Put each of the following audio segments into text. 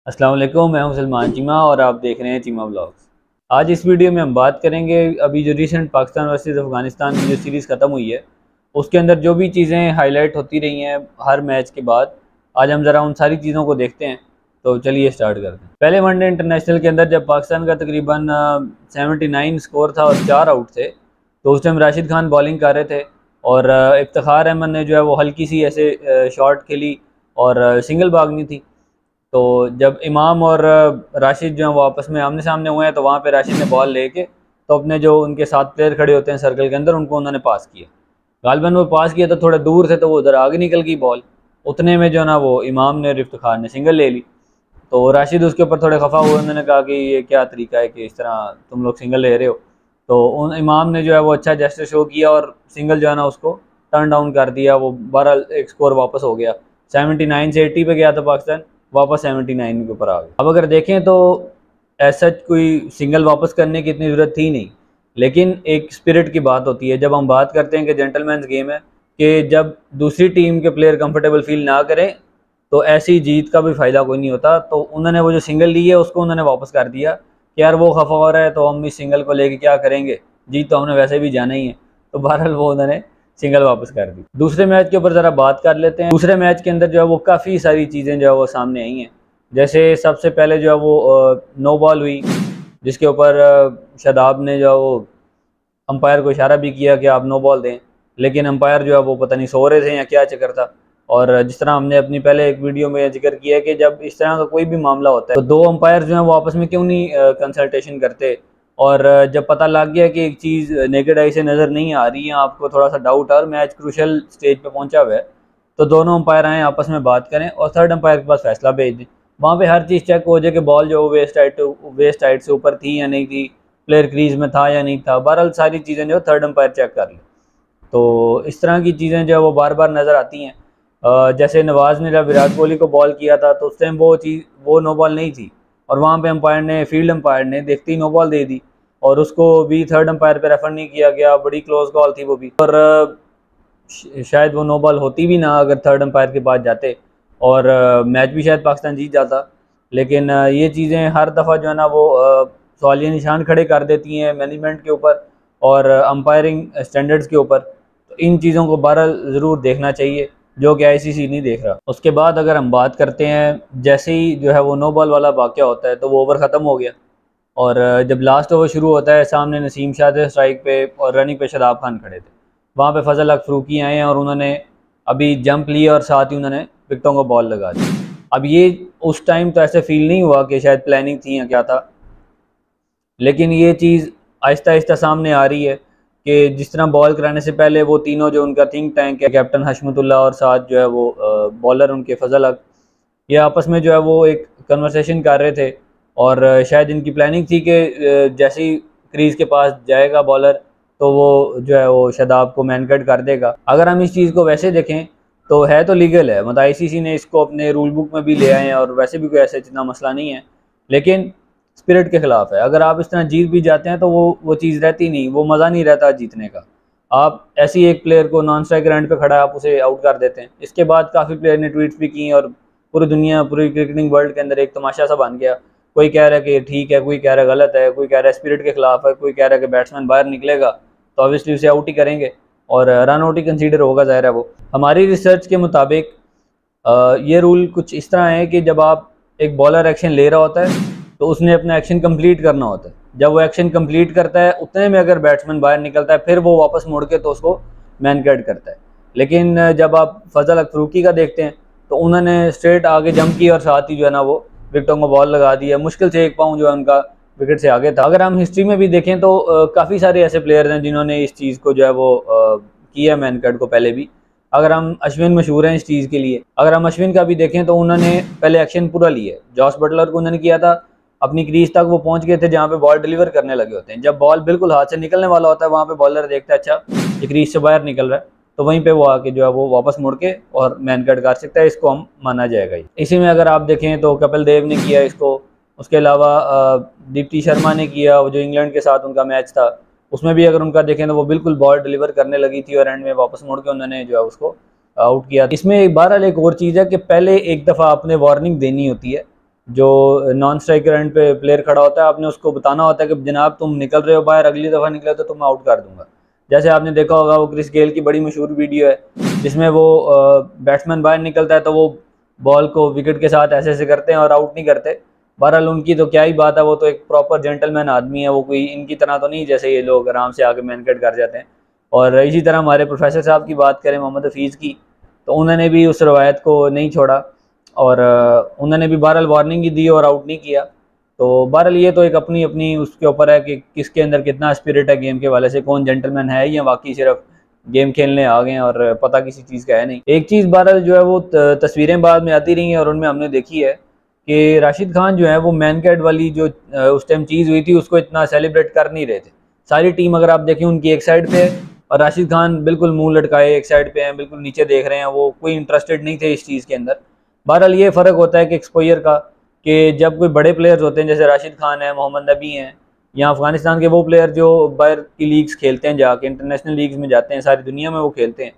अस्सलाम वालेकुम, मैं हूं सलमान चीमा और आप देख रहे हैं चीमा ब्लॉग्स। आज इस वीडियो में हम बात करेंगे अभी जो रिसेंट पाकिस्तान वर्सेस अफगानिस्तान की जो सीरीज़ ख़त्म हुई है उसके अंदर जो भी चीज़ें हाईलाइट होती रही हैं हर मैच के बाद, आज हम ज़रा उन सारी चीज़ों को देखते हैं। तो चलिए स्टार्ट करते हैं। पहले वनडे इंटरनेशनल के अंदर जब पाकिस्तान का तकरीबन 79 स्कोर था और 4 आउट थे, तो उस टाइम राशिद खान बॉलिंग कर रहे थे और इफ्तिखार अहमद ने जो है वो हल्की सी ऐसे शॉट खेली और सिंगल भागनी थी। तो जब इमाम और राशिद जो हैं वो आपस में आमने सामने हुए हैं, तो वहाँ पे राशिद ने बॉल लेके तो अपने जो उनके साथ प्लेयर खड़े होते हैं सर्कल के अंदर, उनको उन्होंने पास किया। गालिबन वो पास किया तो थोड़ा दूर थे, तो वो उधर आगे निकल गई बॉल। उतने में जो ना वो इमाम ने और इफ्तिखार ने सिंगल ले ली। तो राशिद उसके ऊपर थोड़े खफा हुए, उन्होंने कहा कि ये क्या तरीका है कि इस तरह तुम लोग सिंगल ले रहे हो। तो उन इमाम ने जो है वो अच्छा जेस्चर शो किया और सिंगल जो है ना उसको टर्न डाउन कर दिया। वो 12 एक स्कोर वापस हो गया, 79 से 80 पे गया था पाकिस्तान, वापस 79 के ऊपर आ गया। अब अगर देखें तो ऐसा कोई सिंगल वापस करने की इतनी ज़रूरत थी नहीं, लेकिन एक स्पिरिट की बात होती है। जब हम बात करते हैं कि जेंटलमैन्स गेम है, कि जब दूसरी टीम के प्लेयर कंफर्टेबल फील ना करें तो ऐसी जीत का भी फ़ायदा कोई नहीं होता। तो उन्होंने वो जो सिंगल ली है उसको उन्होंने वापस कर दिया कि यार वो खफा हो रहा है तो हम इस सिंगल को लेके क्या करेंगे, जीत तो हमने वैसे भी जाना ही है। तो बहरहाल वो उन्होंने सिंगल वापस कर दी। दूसरे मैच के ऊपर ज़रा बात कर लेते हैं। दूसरे मैच के अंदर जो है वो काफ़ी सारी चीज़ें जो है वो सामने आई हैं। जैसे सबसे पहले जो है वो नो बॉल हुई, जिसके ऊपर शादाब ने जो है वो अंपायर को इशारा भी किया कि आप नो बॉल दें, लेकिन अंपायर जो है वो पता नहीं सो रहे थे या क्या चक्कर था। और जिस तरह हमने अपनी पहले एक वीडियो में जिक्र किया है कि जब इस तरह का कोई भी मामला होता है तो दो अंपायर जो हैं वो आपस में क्यों नहीं कंसल्टेशन करते। और जब पता लग गया कि एक चीज़ नेकेड आई से नज़र नहीं आ रही है, आपको थोड़ा सा डाउट है और मैच क्रूशल स्टेज पे पहुंचा हुआ है, तो दोनों अंपायर आएँ आपस में बात करें और थर्ड अंपायर के पास फैसला भेज दें। वहाँ पे हर चीज़ चेक हो जाए कि बॉल जो वेस्ट हाइट से ऊपर थी या नहीं थी, प्लेयर क्रीज में था या नहीं था। बहरहाल सारी चीज़ें जो थर्ड अंपायर चेक कर ले। तो इस तरह की चीज़ें जो है वो बार बार नज़र आती हैं। जैसे नवाज़ ने जब विराट कोहली को बॉल किया था तो उस टाइम वो नो बॉल नहीं थी, और वहाँ पे अंपायर ने, फील्ड अंपायर ने देखते ही नो बॉल दे दी और उसको भी थर्ड अंपायर पे रेफर नहीं किया गया। बड़ी क्लोज कॉल थी वो भी, और शायद वो नो बॉल होती भी ना अगर थर्ड अंपायर के पास जाते, और मैच भी शायद पाकिस्तान जीत जाता। लेकिन ये चीज़ें हर दफ़ा जो है ना वो सवालिया निशान खड़े कर देती हैं मैनेजमेंट के ऊपर और अंपायरिंग स्टैंडर्ड्स के ऊपर। तो इन चीज़ों को बहरहाल ज़रूर देखना चाहिए, जो कि आईसीसी नहीं देख रहा। उसके बाद अगर हम बात करते हैं, जैसे ही जो है वो नो बॉल वाला वाक़या होता है तो वो ओवर ख़त्म हो गया, और जब लास्ट ओवर शुरू होता है सामने नसीम शाह थे स्ट्राइक पे और रनिंग पे शादाब खान खड़े थे। वहाँ पे फजल हक फरूकी आए हैं और उन्होंने अभी जंप लिया और साथ ही उन्होंने विकेटों को बॉल लगा दी। अब ये उस टाइम तो ऐसे फील नहीं हुआ कि शायद प्लानिंग थी या क्या था, लेकिन ये चीज़ आहिस्ता आहिस्ता सामने आ रही है कि जिस तरह बॉल कराने से पहले वो तीनों जो उनका थिंक टैंक है, कैप्टन हशमतुल्लाह और साथ जो है वो बॉलर उनके फजल हक, ये आपस में जो है वो एक कन्वर्सेशन कर रहे थे। और शायद इनकी प्लानिंग थी कि जैसे ही क्रीज के पास जाएगा बॉलर तो वो जो है वो शादाब को मैन कट कर देगा। अगर हम इस चीज़ को वैसे देखें तो है तो लीगल है, मतलब आईसीसी ने इसको अपने रूल बुक में भी ले आए हैं और वैसे भी कोई ऐसा इतना मसला नहीं है, लेकिन स्पिरिट के खिलाफ है। अगर आप इस तरह जीत भी जाते हैं तो वो चीज़ रहती नहीं, वो मज़ा नहीं रहता जीतने का। आप ऐसी एक प्लेयर को नॉन स्ट्राइक एंड पे खड़ा है, आप उसे आउट कर देते हैं। इसके बाद काफ़ी प्लेयर ने ट्वीट्स भी की और पूरी दुनिया, पूरी क्रिकेटिंग वर्ल्ड के अंदर एक तमाशा सा बन गया। कोई कह रहा है कि ठीक है, कोई कह रहा है गलत है, कोई कह रहा है स्पिरिट के खिलाफ है, कोई कह रहा है कि बैट्समैन बाहर निकलेगा तो ऑब्वियसली उसे आउट ही करेंगे और रन आउट ही कंसीडर होगा, ज़ाहिर है वो। हमारी रिसर्च के मुताबिक ये रूल कुछ इस तरह है कि जब आप एक बॉलर एक्शन ले रहा होता है तो उसने अपना एक्शन कंप्लीट करना होता है। जब वो एक्शन कंप्लीट करता है उतने में अगर बैट्समैन बाहर निकलता है फिर वो वापस मुड़ के तो उसको मैन कट करता है। लेकिन जब आप फजल हक फरूकी का देखते हैं तो उन्होंने स्ट्रेट आगे जंप किया और साथ ही जो है ना वो विकेटों को बॉल लगा दिया। मुश्किल से एक पाँव जो है उनका विकेट से आगे था। अगर हम हिस्ट्री में भी देखें तो काफ़ी सारे ऐसे प्लेयर्स हैं जिन्होंने इस चीज़ को जो है वो किया मैन कट को पहले भी। अगर हम अश्विन मशहूर हैं इस चीज़ के लिए, अगर हम अश्विन का भी देखें तो उन्होंने पहले एक्शन पूरा लिया। जॉस बटलर को उन्होंने किया था, अपनी क्रीज तक वो पहुंच गए थे जहां पे बॉल डिलीवर करने लगे होते हैं। जब बॉल बिल्कुल हाथ से निकलने वाला होता है वहां पे बॉलर देखता है अच्छा ये क्रीज से बाहर निकल रहा है, तो वहीं पे वो आके जो है वो वापस मुड़ के और मैन कट कर सकता है। इसको हम माना जाएगा ही। इसी में अगर आप देखें तो कपिल देव ने किया इसको, उसके अलावा दीप्ति शर्मा ने किया, जो इंग्लैंड के साथ उनका मैच था उसमें भी अगर उनका देखें तो वो बिल्कुल बॉल डिलीवर करने लगी थी और एंड में वापस मुड़ के उन्होंने जो है उसको आउट किया। इसमें एक बहरहाल एक और चीज़ है कि पहले एक दफ़ा आपने वार्निंग देनी होती है जो नॉन स्ट्राइकर एंड पे प्लेयर खड़ा होता है, आपने उसको बताना होता है कि जनाब तुम निकल रहे हो बाहर, अगली दफ़ा निकले तो तुम आउट कर दूंगा। जैसे आपने देखा होगा वो क्रिस गेल की बड़ी मशहूर वीडियो है जिसमें वो बैट्समैन बाहर निकलता है तो वो बॉल को विकेट के साथ ऐसे ऐसे करते हैं और आउट नहीं करते। बहरहाल उनकी तो क्या ही बात है, वो तो एक प्रॉपर जेंटलमैन आदमी है, वो कोई इनकी तरह तो नहीं जैसे ये लोग आराम से आके मैनकट कर जाते हैं। और इसी तरह हमारे प्रोफेसर साहब की बात करें, मोहम्मद हफीज़ की, तो उन्होंने भी उस रवायत को नहीं छोड़ा और उन्होंने भी बहरहाल वार्निंग ही दी और आउट नहीं किया। तो बहरहाल ये तो एक अपनी अपनी उसके ऊपर है कि किसके अंदर कितना स्पिरिट है गेम के वाले से, कौन जेंटलमैन है या वाकई सिर्फ गेम खेलने आ गए हैं और पता किसी चीज़ का है नहीं। एक चीज़ बहरहाल जो है वो तस्वीरें बाद में आती रही हैं और उनमें हमने देखी है कि राशिद खान जो है वो मैन कैट वाली जो उस टाइम चीज़ हुई थी उसको इतना सेलिब्रेट कर नहीं रहे थे। सारी टीम अगर आप देखें उनकी एक साइड पे है और राशिद खान बिल्कुल मुंह लटकाए एक साइड पे हैं, बिल्कुल नीचे देख रहे हैं, वो कोई इंटरेस्टेड नहीं थे इस चीज़ के अंदर। बहरहाल ये फ़र्क होता है कि एक्सपोजर का, कि जब कोई बड़े प्लेयर्स होते हैं जैसे राशिद खान है, मोहम्मद नबी हैं, या अफगानिस्तान के वो प्लेयर जो बाहर की लीग्स खेलते हैं, जाके इंटरनेशनल लीग्स में जाते हैं, सारी दुनिया में वो खेलते हैं,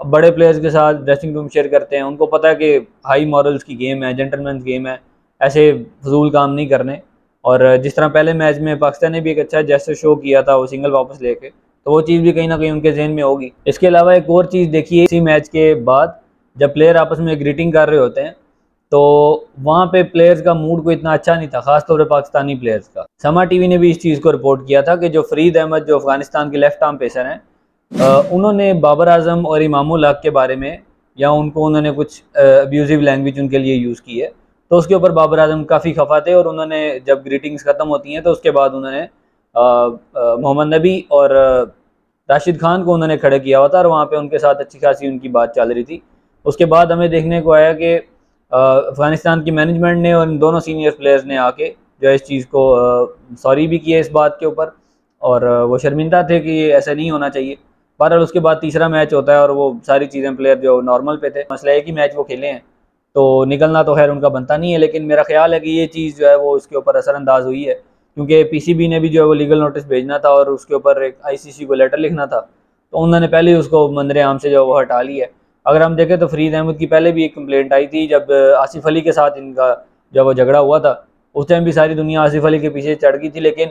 अब बड़े प्लेयर्स के साथ ड्रेसिंग रूम शेयर करते हैं, उनको पता है कि हाई मॉरल्स की गेम है, जेंटलमैन गेम है, ऐसे फजूल काम नहीं करने। और जिस तरह पहले मैच में पाकिस्तान ने भी एक अच्छा जेस्चर शो किया था वो सिंगल वापस लेके, तो वो चीज़ भी कहीं ना कहीं उनके जहन में होगी। इसके अलावा एक और चीज़ देखिए, इसी मैच के बाद जब प्लेयर आपस में ग्रीटिंग कर रहे होते हैं तो वहाँ पे प्लेयर्स का मूड कोई इतना अच्छा नहीं था, खासतौर पर पाकिस्तानी प्लेयर्स का। समा टीवी ने भी इस चीज़ को रिपोर्ट किया था कि जो फरीद अहमद जो अफगानिस्तान के लेफ्ट आर्म पेसर हैं, उन्होंने बाबर आजम और इमामुल हक के बारे में, या उनको उन्होंने कुछ अब्यूजिव लैंग्वेज उनके लिए यूज़ की है, तो उसके ऊपर बाबर आजम काफ़ी खफा थे और उन्होंने जब ग्रीटिंग्स ख़त्म होती हैं तो उसके बाद उन्होंने मोहम्मद नबी और राशिद खान को उन्होंने खड़े किया हुआ था और वहाँ पे उनके साथ अच्छी खासी उनकी बात चल रही थी। उसके बाद हमें देखने को आया कि अफगानिस्तान की मैनेजमेंट ने और इन दोनों सीनियर प्लेयर्स ने आके जो है इस चीज़ को सॉरी भी किया इस बात के ऊपर, और वो शर्मिंदा थे कि ये ऐसा नहीं होना चाहिए। बहरहाल उसके बाद तीसरा मैच होता है और वो सारी चीज़ें प्लेयर जो नॉर्मल पे थे, मसला एक ही मैच वो खेले हैं तो निकलना तो खैर उनका बनता नहीं है, लेकिन मेरा ख्याल है कि ये चीज़ जो है वो उसके ऊपर असरअंदाज हुई है, क्योंकि पीसीबी ने भी जो है वो लीगल नोटिस भेजना था और उसके ऊपर एक आईसीसी को लेटर लिखना था, तो उन्होंने पहले ही उसको मंजर आम से जो वो हटा लिया है। अगर हम देखें तो फरीद अहमद की पहले भी एक कंप्लेंट आई थी जब आसिफ अली के साथ इनका जब वो झगड़ा हुआ था, उस टाइम भी सारी दुनिया आसिफ अली के पीछे चढ़ गई थी, लेकिन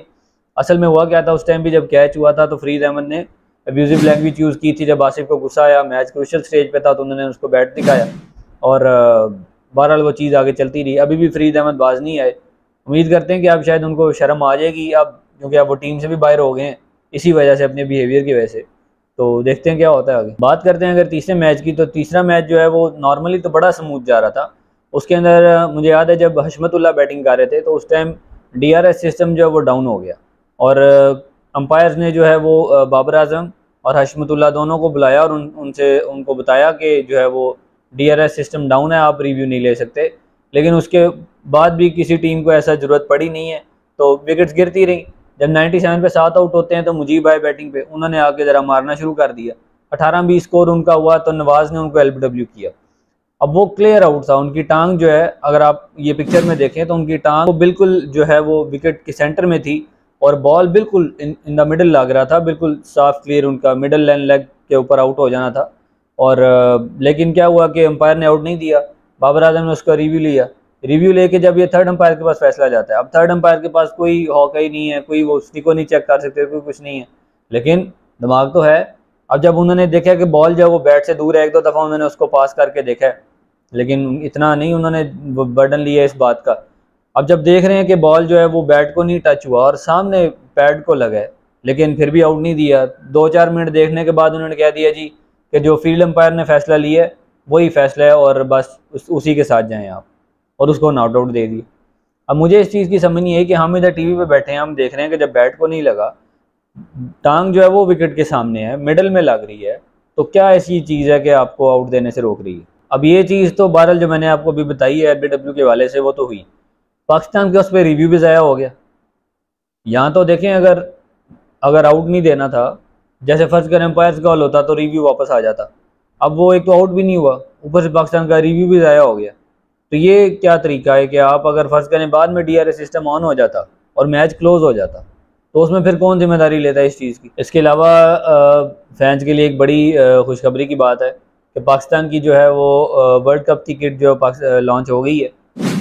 असल में हुआ क्या था, उस टाइम भी जब कैच हुआ था तो फरीद अहमद ने अब्यूजिव लैंग्वेज यूज़ की थी। जब आसिफ को गुस्सा आया, मैच क्रूशल स्टेज पे था, तो उन्होंने उसको बैट दिखाया और बहरहाल वो चीज़ आगे चलती रही। अभी भी फरीद अहमद बाज नहीं आए, उम्मीद करते हैं कि अब शायद उनको शर्म आ जाएगी अब, क्योंकि अब वो टीम से भी बाहर हो गए हैं इसी वजह से, अपने बिहेवियर की वजह से। तो देखते हैं क्या होता है आगे। बात करते हैं अगर तीसरे मैच की, तो तीसरा मैच जो है वो नॉर्मली तो बड़ा स्मूथ जा रहा था। उसके अंदर मुझे याद है जब हशमतुल्लाह बैटिंग कर रहे थे तो उस टाइम डीआरएस सिस्टम जो है वो डाउन हो गया और अंपायर्स ने जो है वो बाबर आजम और हशमतुल्लाह दोनों को बुलाया और उनसे उनको बताया कि जो है वो डीआरएस सिस्टम डाउन है, आप रिव्यू नहीं ले सकते। लेकिन उसके बाद भी किसी टीम को ऐसा ज़रूरत पड़ी नहीं है, तो विकेट्स गिरती रही। जब 97 पे 7 आउट होते हैं तो मुजीब आए बैटिंग पे, उन्होंने आके ज़रा मारना शुरू कर दिया। 18-20 स्कोर उनका हुआ तो नवाज ने उनको एलबीडब्ल्यू किया। अब वो क्लियर आउट था, उनकी टांग जो है, अगर आप ये पिक्चर में देखें तो उनकी टांग वो बिल्कुल जो है वो विकेट के सेंटर में थी और बॉल बिल्कुल इन द मिडल लग रहा था, बिल्कुल साफ क्लियर उनका मिडल लाइन लेग के ऊपर आउट हो जाना था। और लेकिन क्या हुआ कि अंपायर ने आउट नहीं दिया, बाबर आजम ने उसका रिव्यू लिया। रिव्यू लेके जब ये थर्ड अंपायर के पास फैसला जाता है, अब थर्ड अंपायर के पास कोई हॉका ही नहीं है, कोई वो स्टिको नहीं चेक कर सकते, कोई कुछ नहीं है, लेकिन दिमाग तो है। अब जब उन्होंने देखा कि बॉल जो वो बैट से दूर है, एक दो दफ़ा उन्होंने उसको पास करके देखा है, लेकिन इतना नहीं उन्होंने बर्डन लिया इस बात का। अब जब देख रहे हैं कि बॉल जो है वो बैट को नहीं टच हुआ और सामने पैड को लगा है, लेकिन फिर भी आउट नहीं दिया। 2-4 मिनट देखने के बाद उन्होंने कह दिया जी कि जो फील्ड अंपायर ने फैसला लिया है वही फैसला है और बस उसी के साथ जाएं आप, और उसको नॉट आउट दे दी। अब मुझे इस चीज़ की समझ नहीं है कि हम इधर टीवी पे बैठे हैं, हम देख रहे हैं कि जब बैट को नहीं लगा, टांग जो है वो विकेट के सामने है, मिडल में लग रही है, तो क्या ऐसी चीज़ है कि आपको आउट देने से रोक रही है? अब ये चीज़ तो बहरहाल जो मैंने आपको अभी बताई है एलबीडब्ल्यू के वाले से, वो तो हुई। पाकिस्तान के उस पर रिव्यू भी ज़ाया हो गया। यहाँ तो देखें, अगर आउट नहीं देना था, जैसे फर्स्ट करें एम्पायर्स का होता तो रिव्यू वापस आ जाता। अब वो एक तो आउट भी नहीं हुआ, ऊपर से पाकिस्तान का रिव्यू भी ज़ाया हो गया। तो ये क्या तरीका है कि आप अगर फर्स्ट करें बाद में डीआरएस सिस्टम ऑन हो जाता और मैच क्लोज हो जाता, तो उसमें फिर कौन जिम्मेदारी लेता है इस चीज़ की? इसके अलावा फैंस के लिए एक बड़ी खुशखबरी की बात है कि पाकिस्तान की जो है वो वर्ल्ड कप की किट जो लॉन्च हो गई है।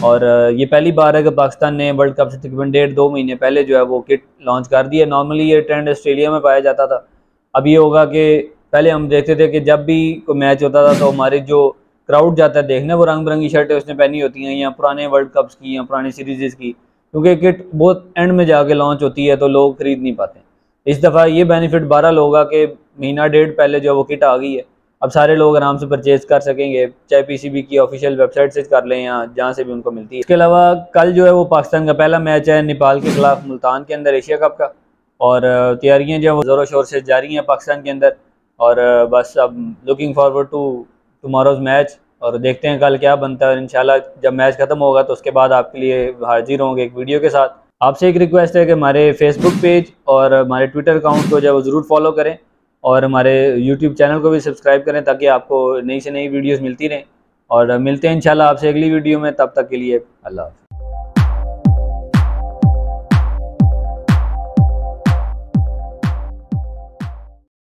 और ये पहली बार है कि पाकिस्तान ने वर्ल्ड कप से तकरीबन 1.5-2 महीने पहले जो है वो किट लॉन्च कर दी है। नॉर्मली ये ट्रेंड ऑस्ट्रेलिया में पाया जाता था। अब ये होगा कि पहले हम देखते थे कि जब भी कोई मैच होता था तो हमारे जो क्राउड जाता है देखने, वो रंग बिरंगी शर्टें उसने पहनी होती हैं, या पुराने वर्ल्ड कप्स की या पुरानी सीरीज़ की, क्योंकि किट बहुत एंड में जाके लॉन्च होती है तो लोग खरीद नहीं पाते। इस दफ़ा ये बेनिफिट बहरहाल होगा कि महीना डेढ़ पहले जो वो किट आ गई है, अब सारे लोग आराम से परचेज़ कर सकेंगे, चाहे पीसीबी की ऑफिशियल वेबसाइट से कर लें या जहाँ से भी उनको मिलती है। इसके अलावा कल जो है वो पाकिस्तान का पहला मैच है नेपाल के खिलाफ मुल्तान के अंदर एशिया कप का, और तैयारियाँ जो है वो ज़ोरों शोर से जारी हैं पाकिस्तान के अंदर। और बस अब लुकिंग फॉरवर्ड टू टुमारोज़ मैच, और देखते हैं कल क्या बनता है। इंशाल्लाह जब मैच ख़त्म होगा तो उसके बाद आपके लिए हाजिर होंगे एक वीडियो के साथ। आपसे एक रिक्वेस्ट है कि हमारे फेसबुक पेज और हमारे ट्विटर अकाउंट को जो है वो ज़रूर फॉलो करें, और हमारे यूट्यूब चैनल को भी सब्सक्राइब करें ताकि आपको नई से नई वीडियोस मिलती रहें। और मिलते हैं इंशाल्लाह आपसे अगली वीडियो में, तब तक के लिए अल्लाह हाफ़िज़।